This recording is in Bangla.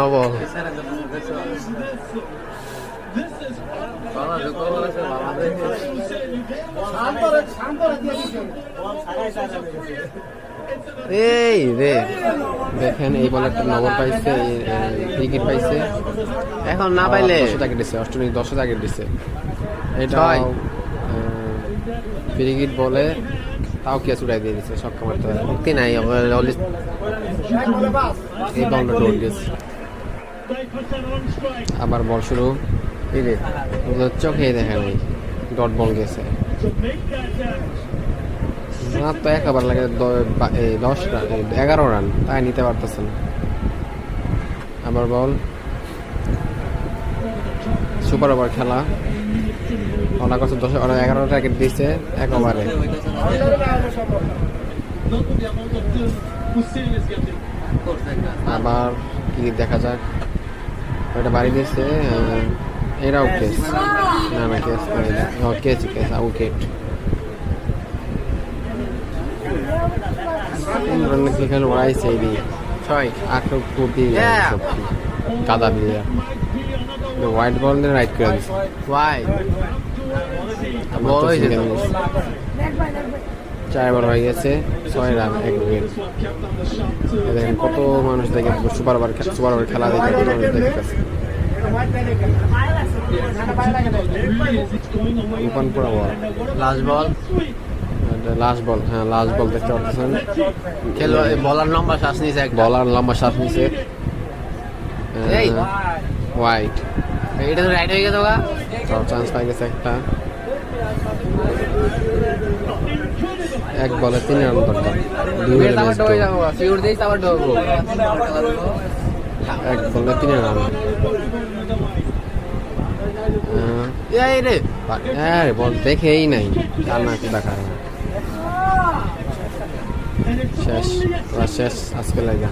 No ball. এই রে দেখেন এই বলে একটা নবল পাইছে, উইকেট পাইছে। এখন না পাইলে 10 টার্গেট দিছে, অস্ট্রেলিয়া 10 টার্গেট দিছে। এটা উইকেট বলে তাও কে ছুটাই দিয়ে দিচ্ছে, ছক্কা মারতে হয় মুক্তি নাই। এই বলটা ডট গেছে। আবার বল শুরু, এই রে চোখে দেখেন এই ডট বল গেছে। আমার তো একবার লাগে 10 রান 11 রান, তাই নিতে পারতেছেন। আবার বল, সুপার ওভার খেলা, ওরা করছে 11 টার্গেট দিচ্ছে এক ওভারে। আবার কি দেখা যাক, ওইটা বাড়ি দিচ্ছে। এরাও কেস, না না কেস কেস কেস উইকেট। খেলে ওড়াইছে এই দিয়ে 8 কোটি কাদা দিয়ে হোয়াইট বল দিয়ে রাইট করে দিচ্ছে। চার ওভার হয়ে গেছে, 6 রান 1 উইকেট। দেখেন কত মানুষ দেখে সুপার ওভার খেলা দেখে কত মানুষ দেখতেছে। লাস্ট বল, হ্যাঁ লাস্ট বল দেখতে পাচ্ছেন। বলার লম্বা শ্বাস নিছে, হোয়াইট। এটা তো রাইট হয়ে গেছে, চান্স পাই গেছে একটা। 1 বলে 3 রান দরকার, 1 বলে 3 রান। বল দেখেই নাই, কান্না কি দেখা শেষ আজকে লাগে।